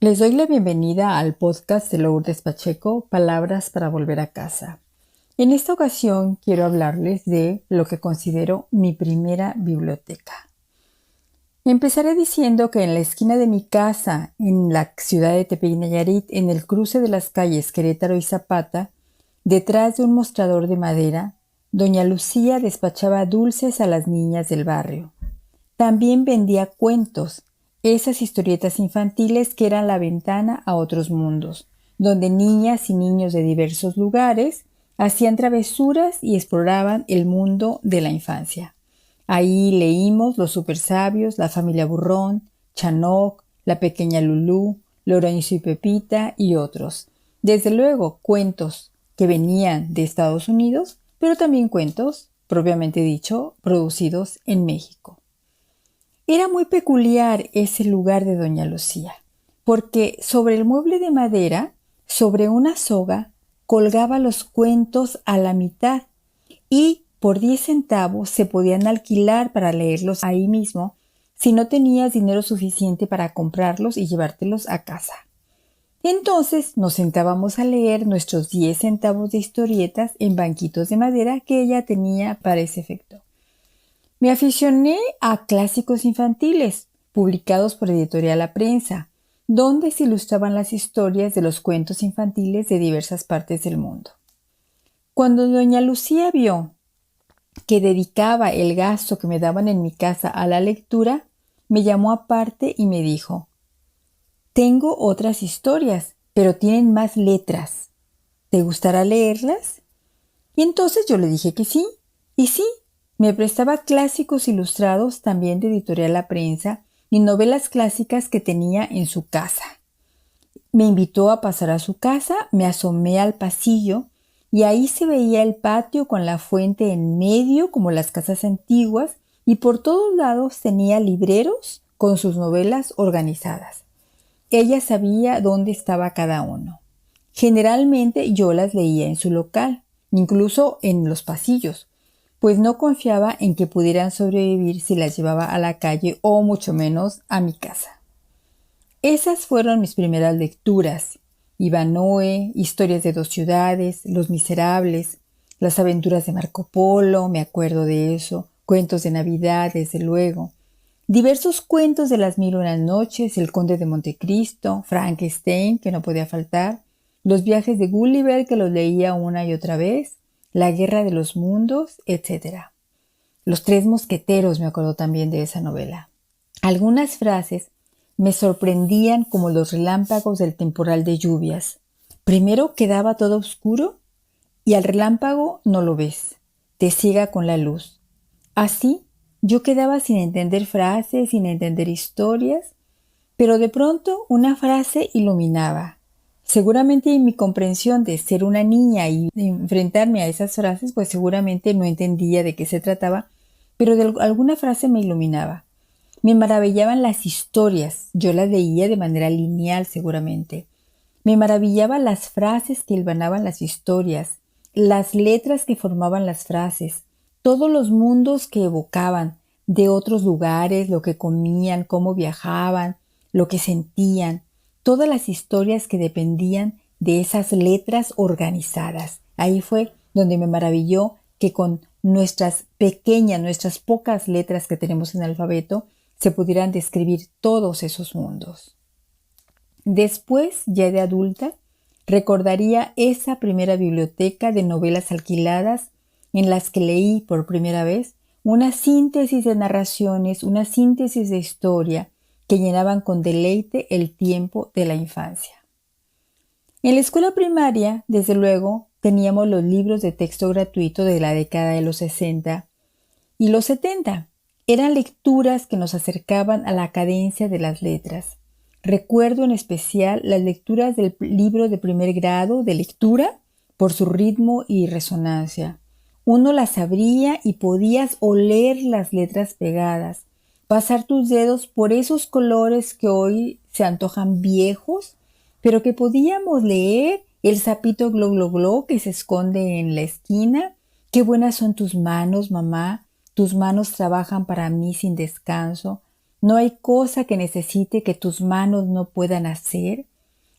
Les doy la bienvenida al podcast de Lourdes Pacheco, Palabras para volver a casa. En esta ocasión quiero hablarles de lo que considero mi primera biblioteca. Empezaré diciendo que en la esquina de mi casa, en la ciudad de Tepic Nayarit, en el cruce de las calles Querétaro y Zapata, detrás de un mostrador de madera, doña Lucía despachaba dulces a las niñas del barrio. También vendía cuentos, esas historietas infantiles que eran la ventana a otros mundos, donde niñas y niños de diversos lugares hacían travesuras y exploraban el mundo de la infancia. Ahí leímos Los Supersabios, La Familia Burrón, Chanoc, La Pequeña Lulú, Lorenzo y Pepita y otros. Desde luego, cuentos que venían de Estados Unidos, pero también cuentos, propiamente dicho, producidos en México. Era muy peculiar ese lugar de doña Lucía, porque sobre el mueble de madera, sobre una soga, colgaba los cuentos a la mitad y por 10 centavos se podían alquilar para leerlos ahí mismo si no tenías dinero suficiente para comprarlos y llevártelos a casa. Entonces nos sentábamos a leer nuestros 10 centavos de historietas en banquitos de madera que ella tenía para ese efecto. Me aficioné a clásicos infantiles, publicados por Editorial La Prensa, donde se ilustraban las historias de los cuentos infantiles de diversas partes del mundo. Cuando doña Lucía vio que dedicaba el gasto que me daban en mi casa a la lectura, me llamó aparte y me dijo: «Tengo otras historias, pero tienen más letras. ¿Te gustará leerlas?». Y entonces yo le dije que sí, y sí. Me prestaba clásicos ilustrados también de Editorial La Prensa y novelas clásicas que tenía en su casa. Me invitó a pasar a su casa, me asomé al pasillo y ahí se veía el patio con la fuente en medio como las casas antiguas y por todos lados tenía libreros con sus novelas organizadas. Ella sabía dónde estaba cada uno. Generalmente yo las leía en su local, incluso en los pasillos, pues no confiaba en que pudieran sobrevivir si las llevaba a la calle o mucho menos a mi casa. Esas fueron mis primeras lecturas: Ivanhoe, Historias de dos ciudades, Los Miserables, Las aventuras de Marco Polo, me acuerdo de eso, cuentos de Navidad, desde luego, diversos cuentos de las mil y una noches, El Conde de Montecristo, Frankenstein, que no podía faltar, los viajes de Gulliver, que los leía una y otra vez, La Guerra de los Mundos, etc. Los Tres Mosqueteros, me acuerdo también de esa novela. Algunas frases me sorprendían como los relámpagos del temporal de lluvias. Primero quedaba todo oscuro y al relámpago no lo ves, te ciega con la luz. Así yo quedaba sin entender frases, sin entender historias, pero de pronto una frase iluminaba. Seguramente en mi comprensión de ser una niña y de enfrentarme a esas frases, pues seguramente no entendía de qué se trataba, pero de alguna frase me iluminaba. Me maravillaban las historias, yo las leía de manera lineal seguramente. Me maravillaban las frases que hilvanaban las historias, las letras que formaban las frases, todos los mundos que evocaban, de otros lugares, lo que comían, cómo viajaban, lo que sentían, todas las historias que dependían de esas letras organizadas. Ahí fue donde me maravilló que con nuestras pocas letras que tenemos en el alfabeto, se pudieran describir todos esos mundos. Después, ya de adulta, recordaría esa primera biblioteca de novelas alquiladas en las que leí por primera vez una síntesis de narraciones, una síntesis de historia que llenaban con deleite el tiempo de la infancia. En la escuela primaria, desde luego, teníamos los libros de texto gratuito de la década de los 60 y los 70. Eran lecturas que nos acercaban a la cadencia de las letras. Recuerdo en especial las lecturas del libro de primer grado de lectura por su ritmo y resonancia. Uno las abría y podías oler las letras pegadas, pasar tus dedos por esos colores que hoy se antojan viejos, pero que podíamos leer: el sapito glo glo glo que se esconde en la esquina, qué buenas son tus manos, mamá, tus manos trabajan para mí sin descanso, No hay cosa que necesite que tus manos no puedan hacer.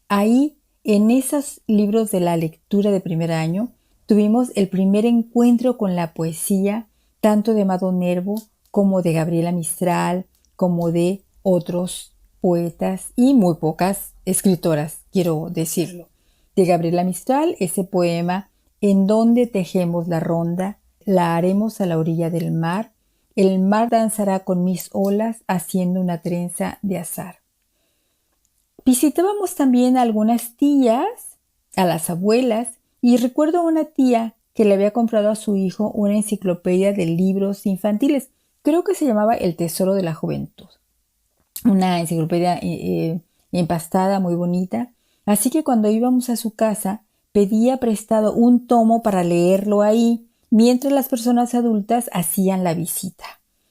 Ahí, en esos libros de la lectura de primer año, tuvimos el primer encuentro con la poesía, tanto de Amado Nervo como de Gabriela Mistral, como de otros poetas y muy pocas escritoras, quiero decirlo. De Gabriela Mistral, ese poema En donde tejemos la ronda, la haremos a la orilla del mar, el mar danzará con mis olas haciendo una trenza de azar. Visitábamos también a algunas tías, a las abuelas, y recuerdo a una tía que le había comprado a su hijo una enciclopedia de libros infantiles. Creo que se llamaba El Tesoro de la Juventud. Una enciclopedia empastada, muy bonita. Así que cuando íbamos a su casa, pedía prestado un tomo para leerlo ahí, mientras las personas adultas hacían la visita.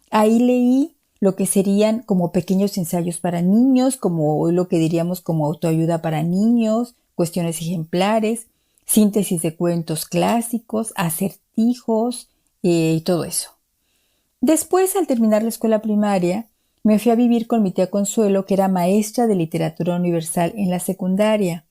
Ahí leí lo que serían como pequeños ensayos para niños, como hoy lo que diríamos como autoayuda para niños, cuestiones ejemplares, síntesis de cuentos clásicos, acertijos y todo eso. Después, al terminar la escuela primaria, me fui a vivir con mi tía Consuelo, que era maestra de literatura universal en la secundaria.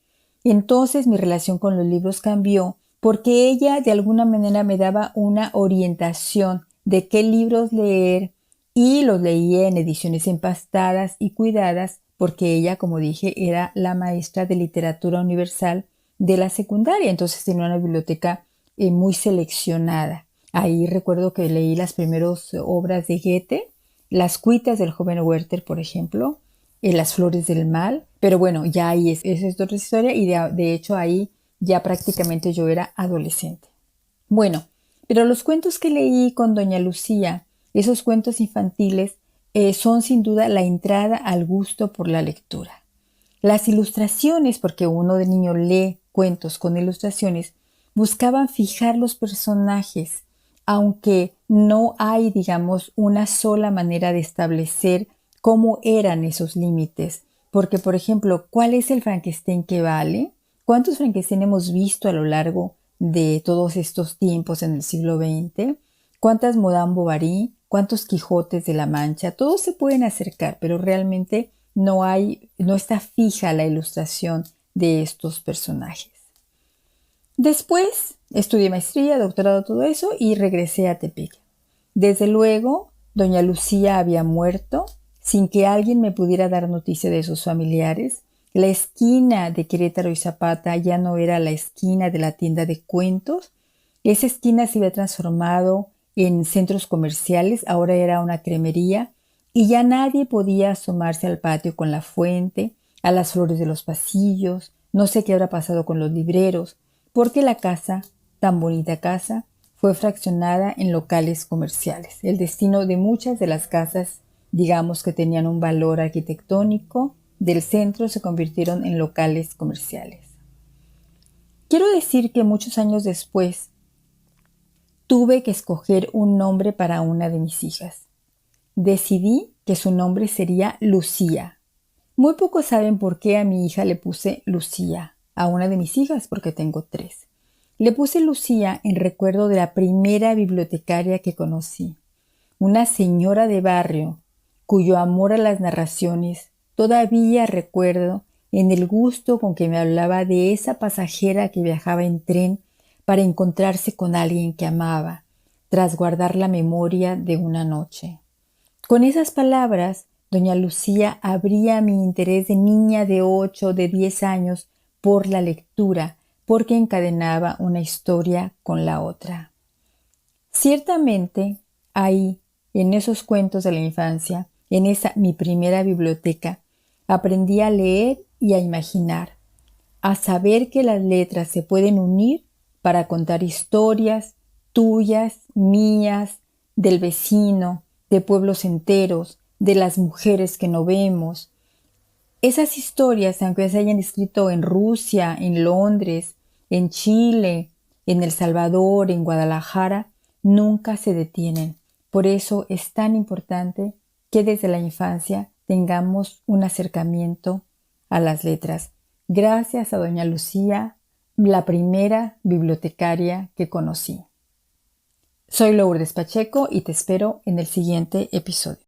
Entonces mi relación con los libros cambió porque ella de alguna manera me daba una orientación de qué libros leer y los leía en ediciones empastadas y cuidadas porque ella, como dije, era la maestra de literatura universal de la secundaria. Entonces tenía una biblioteca muy seleccionada. Ahí recuerdo que leí las primeras obras de Goethe, Las cuitas del joven Werther, por ejemplo, Las flores del mal, pero bueno, ya ahí esa es otra historia y de hecho ahí ya prácticamente yo era adolescente. Bueno, pero los cuentos que leí con doña Lucía, esos cuentos infantiles, son sin duda la entrada al gusto por la lectura. Las ilustraciones, porque uno de niño lee cuentos con ilustraciones, buscaban fijar los personajes, aunque no hay, digamos, una sola manera de establecer cómo eran esos límites. Porque, por ejemplo, ¿cuál es el Frankenstein que vale? ¿Cuántos Frankenstein hemos visto a lo largo de todos estos tiempos en el siglo XX? ¿Cuántas Madame Bovary? ¿Cuántos Quijotes de la Mancha? Todos se pueden acercar, pero realmente no está fija la ilustración de estos personajes. Después estudié maestría, doctorado, todo eso y regresé a Tepic. Desde luego, doña Lucía había muerto sin que alguien me pudiera dar noticia de sus familiares. La esquina de Querétaro y Zapata ya no era la esquina de la tienda de cuentos. Esa esquina se había transformado en centros comerciales, ahora era una cremería y ya nadie podía asomarse al patio con la fuente, a las flores de los pasillos. No sé qué habrá pasado con los libreros, porque la casa, tan bonita casa, fue fraccionada en locales comerciales. El destino de muchas de las casas, digamos que tenían un valor arquitectónico, del centro se convirtieron en locales comerciales. Quiero decir que muchos años después tuve que escoger un nombre para una de mis hijas. Decidí que su nombre sería Lucía. Muy pocos saben por qué a mi hija le puse Lucía, a una de mis hijas, porque tengo 3. Le puse Lucía en recuerdo de la primera bibliotecaria que conocí, una señora de barrio cuyo amor a las narraciones todavía recuerdo en el gusto con que me hablaba de esa pasajera que viajaba en tren para encontrarse con alguien que amaba, tras guardar la memoria de una noche. Con esas palabras, doña Lucía abría mi interés de niña de 8, de 10 años por la lectura, porque encadenaba una historia con la otra. Ciertamente, ahí, en esos cuentos de la infancia, en esa mi primera biblioteca, aprendí a leer y a imaginar, a saber que las letras se pueden unir para contar historias tuyas, mías, del vecino, de pueblos enteros, de las mujeres que no vemos. Esas historias, aunque se hayan escrito en Rusia, en Londres, en Chile, en El Salvador, en Guadalajara, nunca se detienen. Por eso es tan importante que desde la infancia tengamos un acercamiento a las letras. Gracias a doña Lucía, la primera bibliotecaria que conocí. Soy Lourdes Pacheco y te espero en el siguiente episodio.